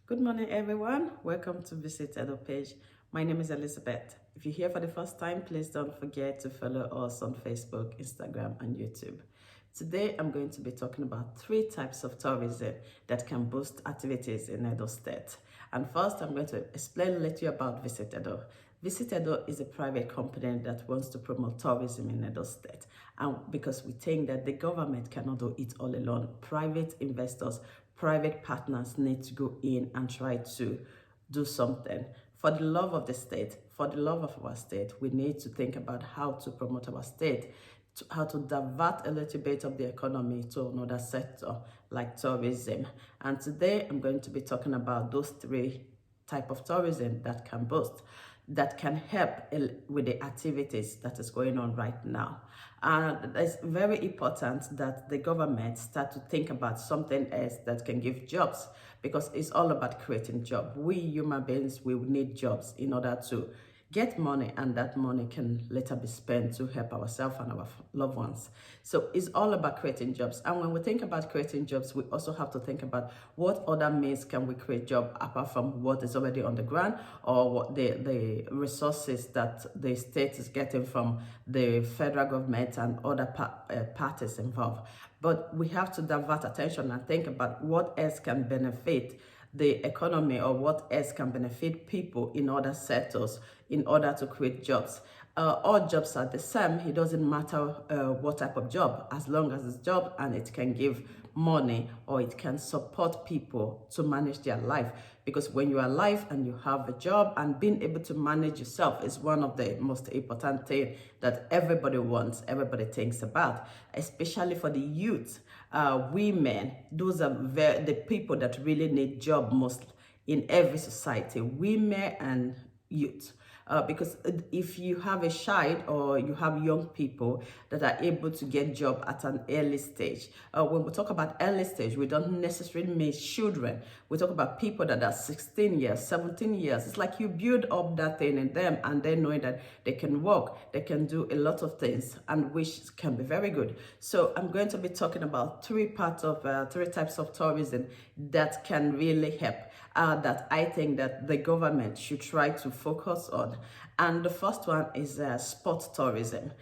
Good morning, everyone. Welcome to Visit Edo page. My name is Elizabeth. If you're here for the first time, please don't forget to follow us on Facebook, Instagram, and YouTube. Today, I'm going to be talking about 3 types of tourism that can boost activities in Edo State. And first, I'm going to explain a little about Visit Edo. Visit Edo is a private company that wants to promote tourism in Edo State. And because we think that the government cannot do it all alone, private investors, private partners need to go in and try to do something. For the love of the state, for the love of our state, we need to think about how to promote our state, how to divert a little bit of the economy to another sector like tourism. And today I'm going to be talking about those 3 type of tourism that can boost, that can help with the activities that is going on right now. And it's very important that the government start to think about something else that can give jobs, because it's all about creating jobs. We human beings will need jobs in order to get money, and that money can later be spent to help ourselves and our loved ones. So it's all about creating jobs. And when we think about creating jobs, we also have to think about what other means can we create jobs apart from what is already on the ground, or what the resources that the state is getting from the federal government and other parties involved. But we have to divert attention and think about what else can benefit the economy, or what else can benefit people in other sectors in order to create jobs. All jobs are the same. It doesn't matter what type of job, as long as it's job and it can give money, or it can support people to manage their life. Because when you are alive and you have a job, and being able to manage yourself is one of the most important things that everybody wants, everybody thinks about, especially for the youth. Women, those are the people that really need job most in every society, women and youth. Because if you have a child, or you have young people that are able to get job at an early stage. When we talk about early stage, we don't necessarily mean children. We talk about people that are 16 years, 17 years. It's like you build up that thing in them, and they know that they can work, they can do a lot of things, and which can be very good. So I'm going to be talking about 3 types of tourism that can really help, that I think that the government should try to focus on. And the first one is sport tourism.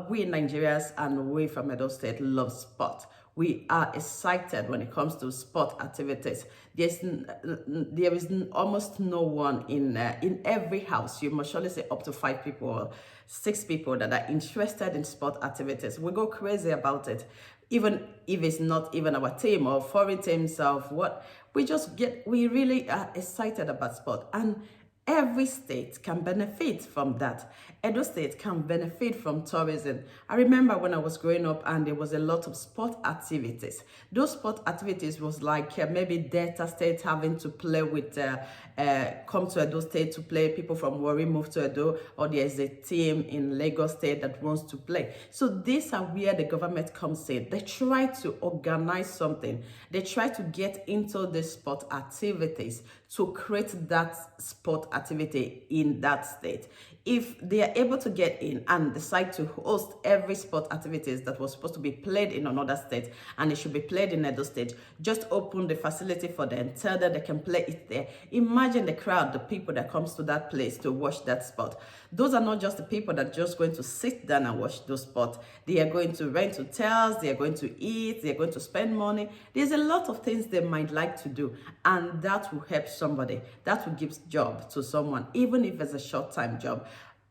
We Nigerians and we from Edo State love sport. We are excited when it comes to sport activities. There is almost no one in every house. You must surely say up to 5 people or 6 people that are interested in sport activities. We go crazy about it. Even if it's not even our team or foreign teams of what, we really are excited about sport. And every state can benefit from that. Edo State can benefit from tourism. I remember when I was growing up and there was a lot of sport activities. Those sport activities was like maybe Delta State having to play with, come to Edo State to play, people from Warri move to Edo, or there's a team in Lagos State that wants to play. So these are where the government comes in. They try to organize something. They try to get into the sport activities to create that sport activity in that state. If they are able to get in and decide to host every sport activities that was supposed to be played in another state, and it should be played in Edo State, just open the facility for them, tell them they can play it there. Imagine the crowd, the people that comes to that place to watch that sport. Those are not just the people that are just going to sit down and watch those sports. They are going to rent hotels, they are going to eat, they are going to spend money. There's a lot of things they might like to do, and that will help somebody. That will give job to someone, even if it's a short-time job.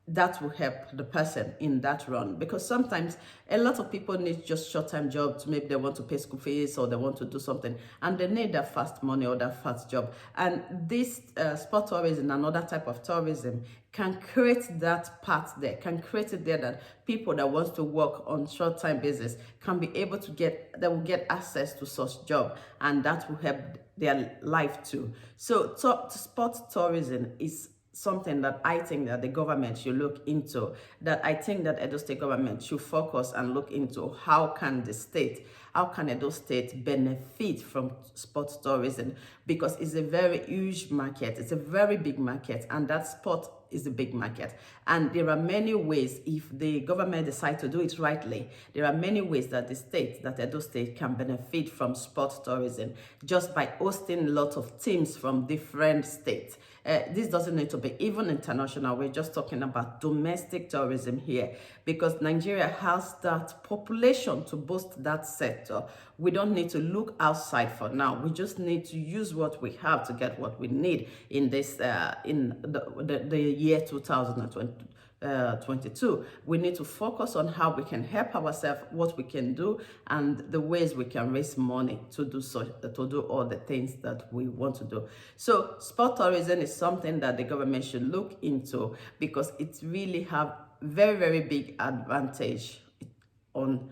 That will help the person in that run, because sometimes a lot of people need just short-time jobs. Maybe they want to pay school fees, or they want to do something, and they need that fast money or that fast job. And this sport tourism, another type of tourism, can create that part there, can create it there, that people that wants to work on short-time basis can be able to they will get access to such job, and that will help their life too. So sport tourism is something that I think that the government should look into, that I think that Edo State government should focus and look into. How can the state how can Edo State benefit from sports tourism? Because it's a very huge market, it's a very big market, and that sport is a big market. And there are many ways, if the government decide to do it rightly, there are many ways that the state, that Edo State, can benefit from sports tourism just by hosting lots of teams from different states. This doesn't need to be even international. We're just talking about domestic tourism here, because Nigeria has that population to boost that sector. We don't need to look outside for now. We just need to use what we have to get what we need in this in the year 2022. We need to focus on how we can help ourselves, what we can do, and the ways we can raise money to do all the things that we want to do. So sport tourism is something that the government should look into, because it really have very, very big advantage on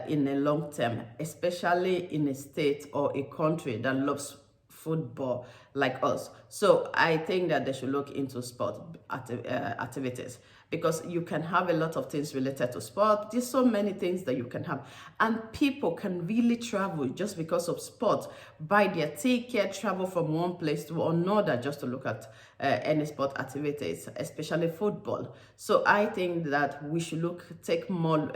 in a long term, especially in a state or a country that loves football like us. So I think that they should look into sport activities, because you can have a lot of things related to sport. There's so many things that you can have, and people can really travel just because of sport, buy their ticket, travel from one place to another just to look at any sport activities, especially football. So I think that we should look into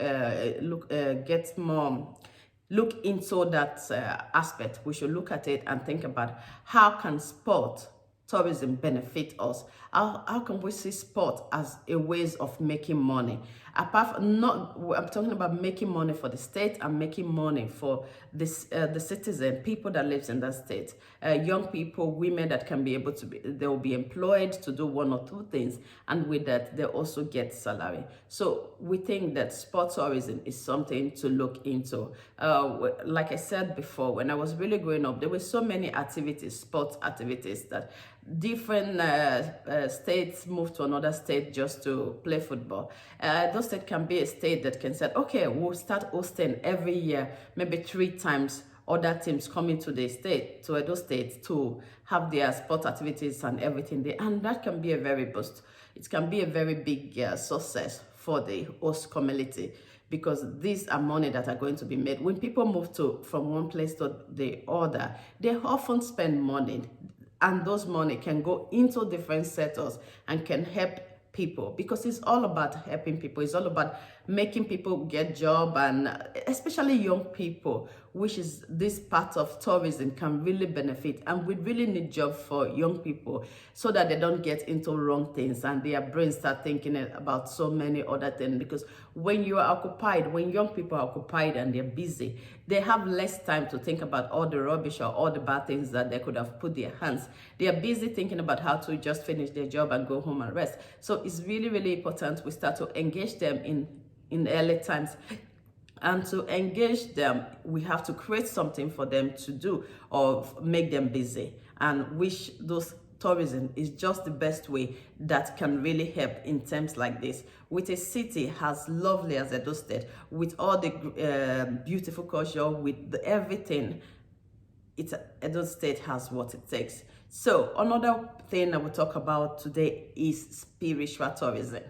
that aspect. We should look at it and think about how can sport tourism benefit us. How can we see sport as a ways of making money? Apart from I'm talking about making money for the state and making money for this the citizen, people that lives in that state, young people, women that can be able to they will be employed to do one or two things, and with that they also get salary. So we think that sport tourism is something to look into. Like I said before, when I was really growing up, there were so many activities, sports activities, that different states move to another state just to play football. Those state can be a state that can say, okay, we'll start hosting every year, maybe 3 times, other teams coming to the state, to Edo State, to have their sport activities and everything there. And that can be a very boost. It can be a very big success for the host community, because these are money that are going to be made. When people move from one place to the other, they often spend money, and those money can go into different sectors and can help people, because it's all about helping people. It's all about making people get job, and especially young people, which is this part of tourism can really benefit. And we really need job for young people, so that they don't get into wrong things and their brains start thinking about so many other things. Because when you are occupied, when young people are occupied and they're busy, they have less time to think about all the rubbish or all the bad things that they could have put their hands. They are busy thinking about how to just finish their job and go home and rest. So it's really, really important we start to engage them in early times. And to engage them, we have to create something for them to do or make them busy, and which those tourism is just the best way that can really help in terms like this. With a city as lovely as Edo State, with all the beautiful culture, with everything, Edo State has what it takes. So another thing I will talk about today is spiritual tourism.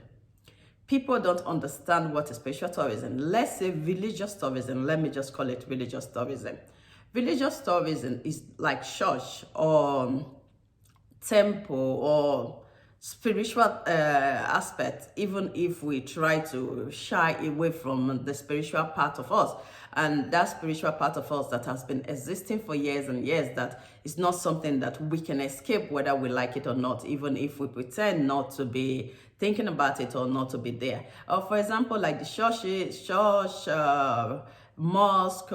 People don't understand what is spiritual tourism. Let's say religious tourism. Let me just call it religious tourism. Religious tourism is like church or temple or spiritual aspect, even if we try to shy away from the spiritual part of us. And that spiritual part of us that has been existing for years and years, that is not something that we can escape whether we like it or not, even if we pretend not to be thinking about it or not to be there. For example, like the church, mosque,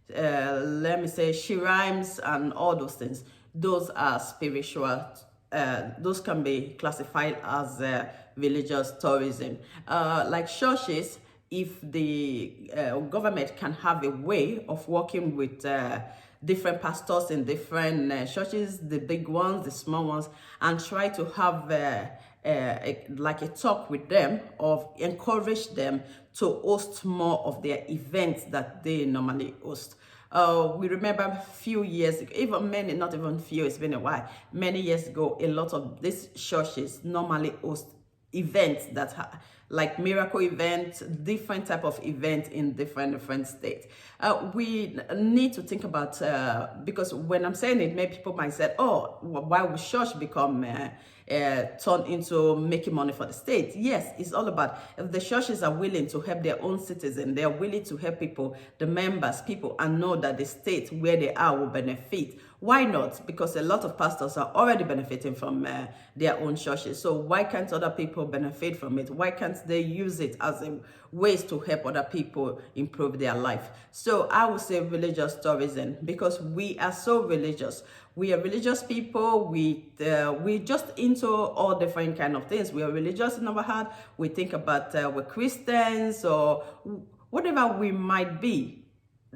let me say shrines and all those things. Those are spiritual. Those can be classified as religious tourism. Like churches, if the government can have a way of working with different pastors in different churches, the big ones, the small ones, and try to have like a talk with them, or encourage them to host more of their events that they normally host. We remember a few years ago, even many, not even few, it's been a while, many years ago, a lot of these churches normally host events that like miracle events, different type of event in different states. We need to think about, because when I'm saying it, maybe people might say, oh, why would church become turn into making money for the state? Yes, it's all about, if the churches are willing to help their own citizens, they are willing to help people, the members, people, and know that the state where they are will benefit. Why not? Because a lot of pastors are already benefiting from their own churches. So why can't other people benefit from it? Why can't they use it as a ways to help other people improve their life? So I would say religious tourism, because we are so religious. We are religious people. We just into all different kind of things. We are religious in our heart. We think about we're Christians or whatever we might be.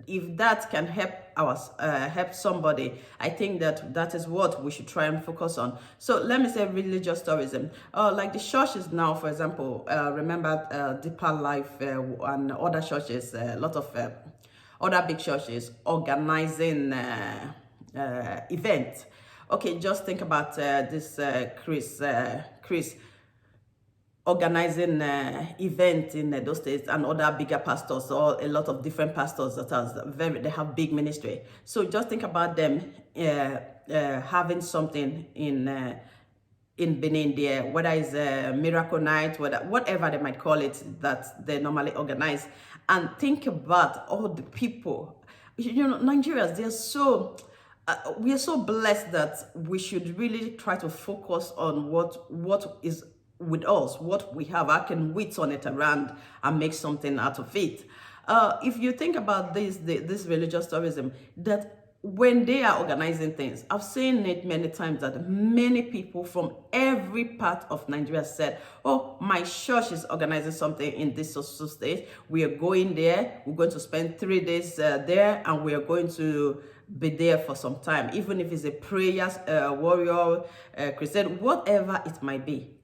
If that can help help somebody, I think that is what we should try and focus on. So let me say religious tourism, like the churches now, for example, remember Deeper Life and other churches, a lot of other big churches organizing events. Okay, just think about this Chris organizing event in those states, and other bigger pastors, or a lot of different pastors that they have big ministry. So just think about them having something in Benin there, whether it's a miracle night, whatever they might call it, that they normally organize. And think about all the people. You know, Nigerians, they're so we are so blessed that we should really try to focus on what is with us, what we have. I can turn it around and make something out of it. If you think about this religious tourism, that when they are organizing things, I've seen it many times that many people from every part of Nigeria said, oh, my church is organizing something in this social state. We are going there. We're going to spend 3 days there, and we are going to be there for some time, even if it's a prayer warrior crusade, whatever it might be.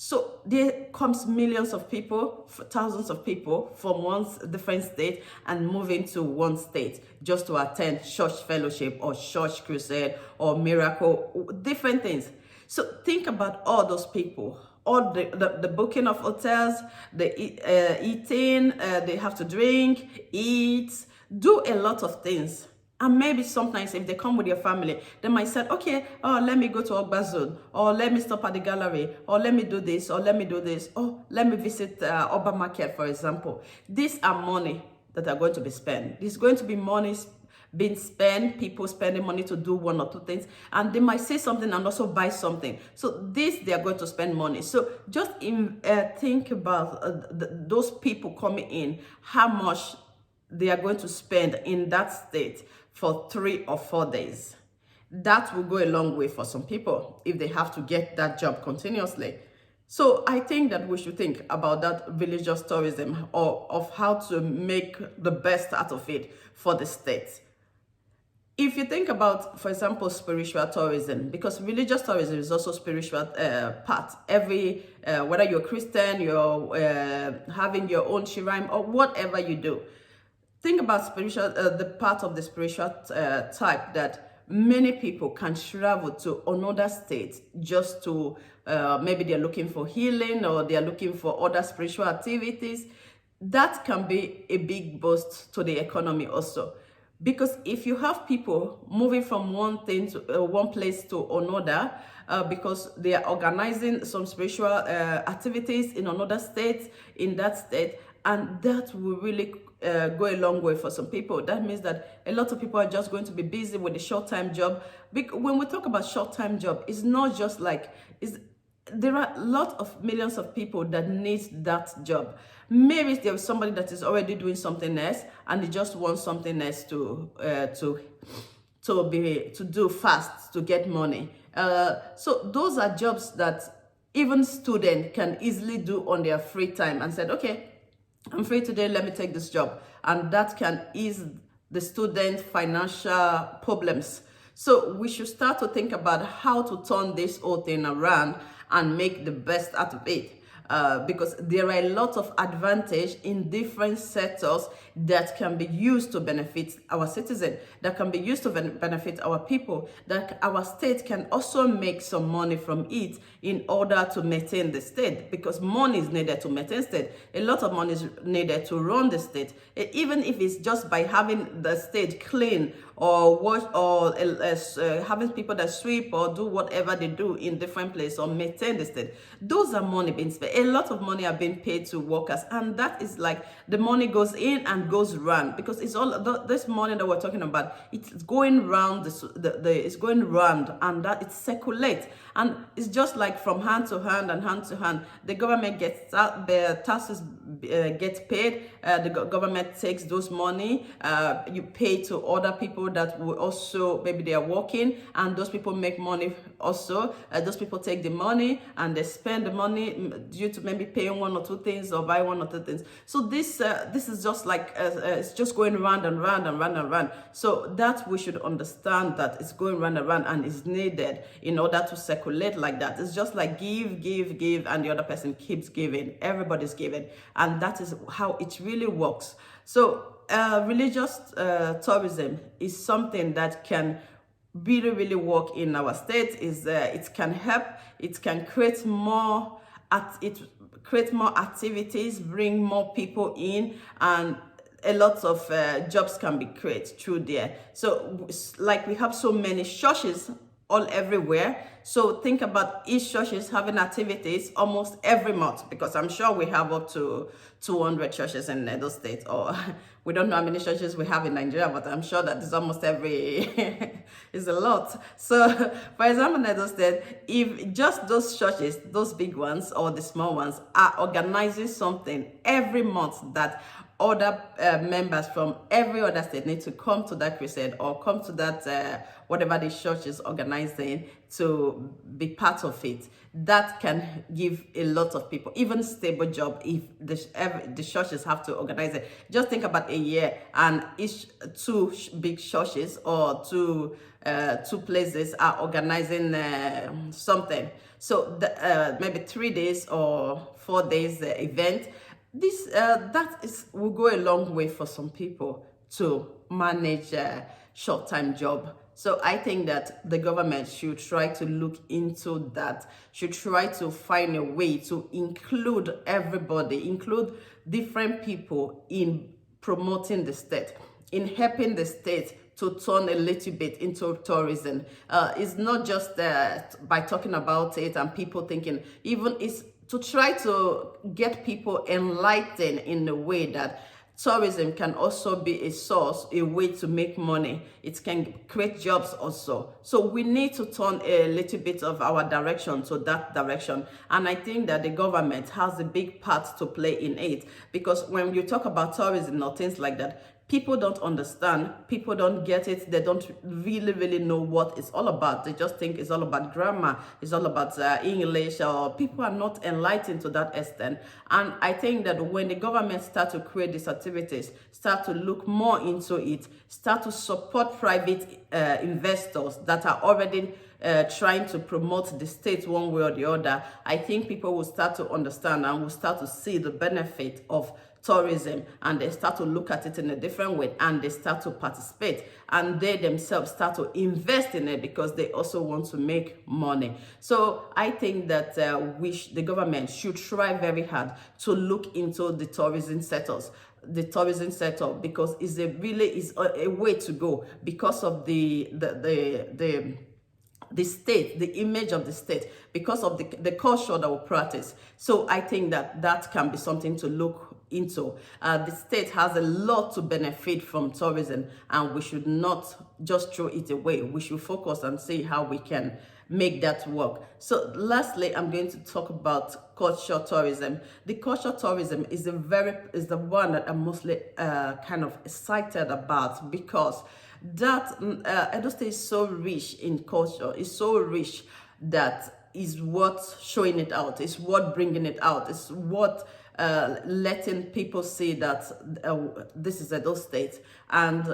So there comes millions of people, thousands of people from one different state and move into one state just to attend church fellowship or church crusade or miracle, different things. So think about all those people, all the booking of hotels, the eating, they have to drink, eat, do a lot of things. And maybe sometimes if they come with your family, they might say, okay, oh, let me go to Ogbazone, or let me stop at the gallery, or let me do this, or let me do this, or let me visit Oba Market, for example. These are money that are going to be spent. There's going to be money being spent, people spending money to do one or two things, and they might say something and also buy something. So this, they are going to spend money. So just think about those people coming in, how much they are going to spend in that state for 3 or 4 days. That will go a long way for some people if they have to get that job continuously. So I think that we should think about that religious tourism, or of how to make the best out of it for the state. If you think about, for example, spiritual tourism, because religious tourism is also spiritual part. Whether you're Christian, you're having your own shrine, or whatever you do, think about spiritual, the part of the spiritual type that many people can travel to another state just to, maybe they're looking for healing, or they're looking for other spiritual activities. That can be a big boost to the economy also. Because if you have people moving from one thing to one place to another, because they are organizing some spiritual activities in another state, in that state, and that will really go a long way for some people. That means that a lot of people are just going to be busy with the short-time job. When we talk about short-time job, it's not just like, there are a lot of millions of people that need that job. Maybe there's somebody that is already doing something else, and they just want something else to do fast, to get money. So those are jobs that even students can easily do on their free time, and said, okay, I'm free today, let me take this job. And that can ease the student's financial problems. So we should start to think about how to turn this whole thing around and make the best out of it. because there are a lot of advantage in different sectors that can be used to benefit our citizens, that can be used to benefit our people, that our state can also make some money from it in order to maintain the state, because money is needed to maintain state. A lot of money is needed to run the state, even if it's just by having the state clean, or wash, or having people that sweep or do whatever they do in different places, or maintain the state. Those are money being spent. A lot of money are being paid to workers, and that is like the money goes in and goes round, because it's all this money that we're talking about. It's going round, it's going round, and that it circulates, and it's just like from hand to hand and hand to hand. The government gets the taxes get paid. The government takes those money. You pay to other people that will also, maybe they are working, and those people make money also. Those people take the money and they spend the money due to maybe paying one or two things or buy one or two things. So this is just like it's just going round and round and round and round. So that we should understand that it's going round and round and is needed in order to circulate like that. It's just like give, give, give, and the other person keeps giving. Everybody's giving, and that is how it really works. So religious tourism is something that can really, really work in our state. It can help. It can create more. Create more activities, bring more people in, and a lot of jobs can be created through there. So like we have so many churches all everywhere. So think about each church is having activities almost every month, because I'm sure we have up to 200 churches in Edo State, or we don't know how many churches we have in Nigeria, but I'm sure that it's almost every, it's a lot. So for example, in Edo State, if just those churches, those big ones or the small ones, are organizing something every month that other members from every other state need to come to that crusade, or come to that whatever the church is organizing, to be part of it. That can give a lot of people even stable job if the churches have to organize it. Just think about a year, and each two big churches or two places are organizing something. So maybe 3 days or 4 days event. That will go a long way for some people to manage a short-time job. So I think that the government should try to look into that, should try to find a way to include everybody, include different people in promoting the state, in helping the state to turn a little bit into tourism. It's not just by talking about it and people thinking, even it's to try to get people enlightened in a way that tourism can also be a source, a way to make money. It can create jobs also. So we need to turn a little bit of our direction to that direction. And I think that the government has a big part to play in it, because when you talk about tourism or things like that, people don't understand, people don't get it, they don't really know what it's all about. They just think it's all about grammar, it's all about English, or people are not enlightened to that extent. And I think that when the government start to create these activities, start to look more into it, start to support private investors that are already trying to promote the state one way or the other, I think people will start to understand and will start to see the benefit of tourism, and they start to look at it in a different way, and they start to participate, and they themselves start to invest in it because they also want to make money. So I think that the government should try very hard to look into the tourism sector, because it's a way to go, because of the state, the image of the state, because of the culture that we practice. So I think that can be something to look into. The state has a lot to benefit from tourism, and we should not just throw it away. We should focus and see how we can make that work. So lastly, I'm going to talk about cultural tourism. The cultural tourism is the one that I'm mostly kind of excited about, because that Edo State is so rich in culture, is so rich that is what showing it out, is what bringing it out, is what letting people see that this is Edo State, and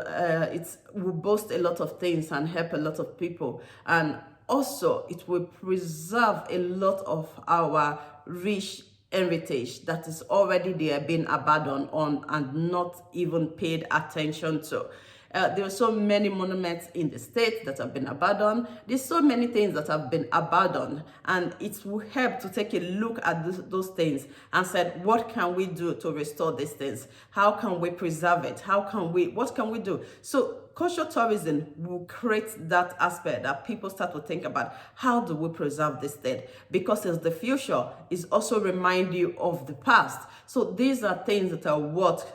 it will boast a lot of things and help a lot of people, and also it will preserve a lot of our rich heritage that is already there being abandoned on and not even paid attention to. There are so many monuments in the state that have been abandoned. There's so many things that have been abandoned, and it will help to take a look at those things and said, what can we do to restore these things? How can we preserve it? What can we do? So cultural tourism will create that aspect that people start to think about, how do we preserve this thing? Because it's the future, is also remind you of the past. So these are things that are worth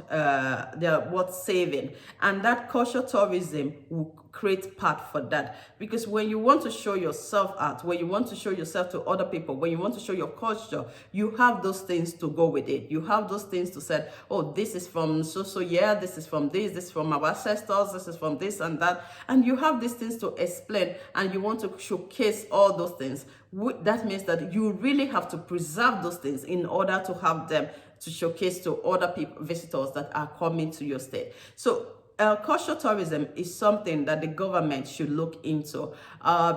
saving, and that cultural tourism will create part for that. Because when you want to show yourself out, when you want to show yourself to other people, when you want to show your culture, you have those things to go with it. You have those things to say, oh, this is from so yeah, this is from this is from our ancestors, this is from this and that, and you have these things to explain, and you want to showcase all those things. That means that you really have to preserve those things in order to have them to showcase to other people, visitors that are coming to your state. So cultural tourism is something that the government should look into,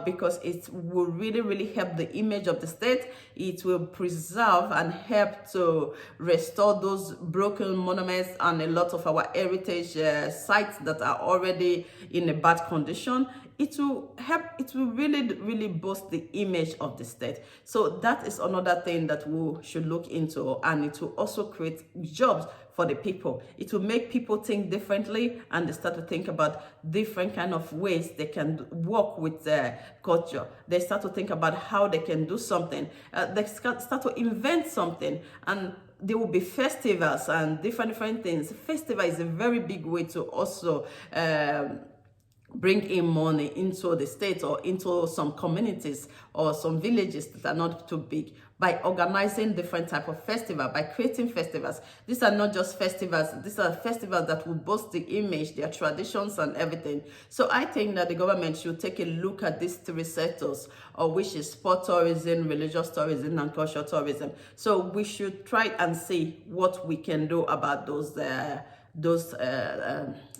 because it will really help the image of the state. It will preserve and help to restore those broken monuments and a lot of our heritage sites that are already in a bad condition. It will help, it will really boost the image of the state. So that is another thing that we should look into, and it will also create jobs for the people. It will make people think differently, and they start to think about different kind of ways they can work with their culture. They start to think about how they can do something. They start to invent something, and there will be festivals and different things. Festival is a very big way to also bring in money into the state or into some communities or some villages that are not too big, by organizing different type of festival, by creating festivals. These are not just festivals, these are festivals that will boost the image, their traditions and everything. So I think that the government should take a look at these three sectors, which is sport tourism, religious tourism, and cultural tourism. So we should try and see what we can do about those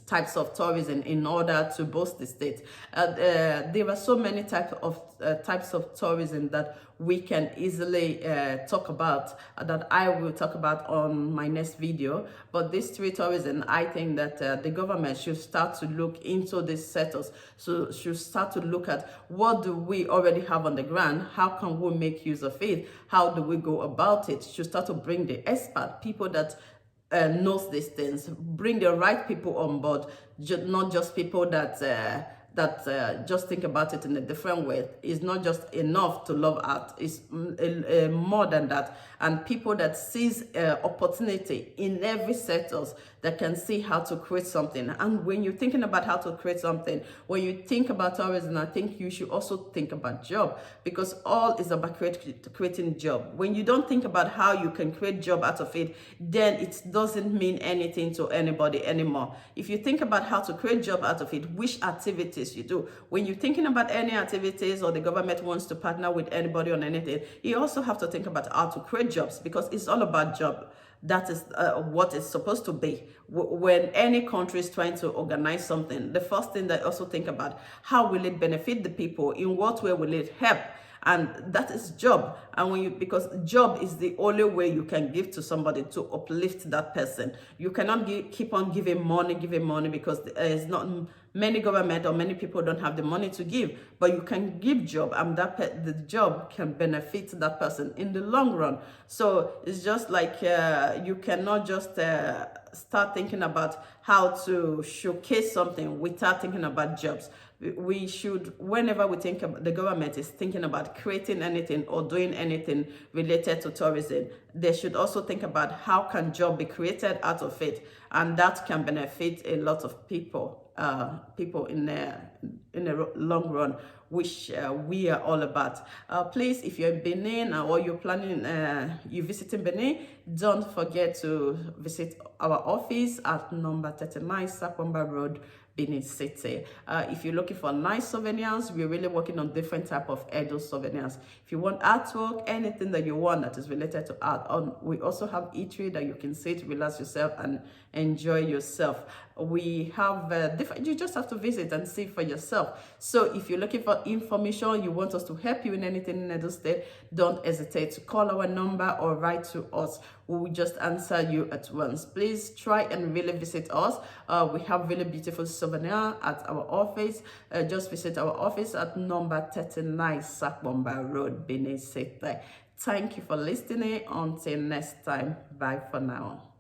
types of tourism in order to boost the state. There are so many types of tourism that we can easily talk about, that I will talk about on my next video. But these three tourism, I think that the government should start to look into these sectors. So should start to look at what do we already have on the ground, how can we make use of it, how do we go about it. Should start to bring the expert, people that knows these things, bring the right people on board, not just people that just think about it in a different way. It's not just enough to love art, it's more than that. And people that sees opportunity in every sector, that can see how to create something. And when you're thinking about how to create something, when you think about tourism, I think you should also think about job, because all is about creating job. When you don't think about how you can create job out of it, then it doesn't mean anything to anybody anymore. If you think about how to create job out of it, which activities you do, when you're thinking about any activities or the government wants to partner with anybody on anything, you also have to think about how to create jobs, because it's all about job. That is what it's supposed to be. When any country is trying to organize something, the first thing they also think about, how will it benefit the people? In what way will it help? And that is job. And because job is the only way you can give to somebody to uplift that person. You cannot keep on giving money, because it's not many government or many people don't have the money to give, but you can give job, and the job can benefit that person in the long run. So it's just like you cannot just start thinking about how to showcase something without thinking about jobs. We should, whenever we think about, the government is thinking about creating anything or doing anything related to tourism, they should also think about how can job be created out of it, and that can benefit a lot of people in the long run, which we are all about. Please, if you're in Benin or you're planning, you're visiting Benin, don't forget to visit our office at number 39 Sakwamba Road, Benin City. If you're looking for nice souvenirs, we're really working on different type of Edo souvenirs. If you want artwork, anything that you want that is related to art, we also have eatery that you can sit, relax yourself, and enjoy yourself. We have different, you just have to visit and see for yourself. So if you're looking for information, you want us to help you in anything in Edo State, don't hesitate to call our number or write to us. We will just answer you at once. Please try and really visit us. We have really beautiful souvenir at our office. Just visit our office at number 39 Sakbomba Road, Benin City. Thank you for listening. Until next time, bye for now.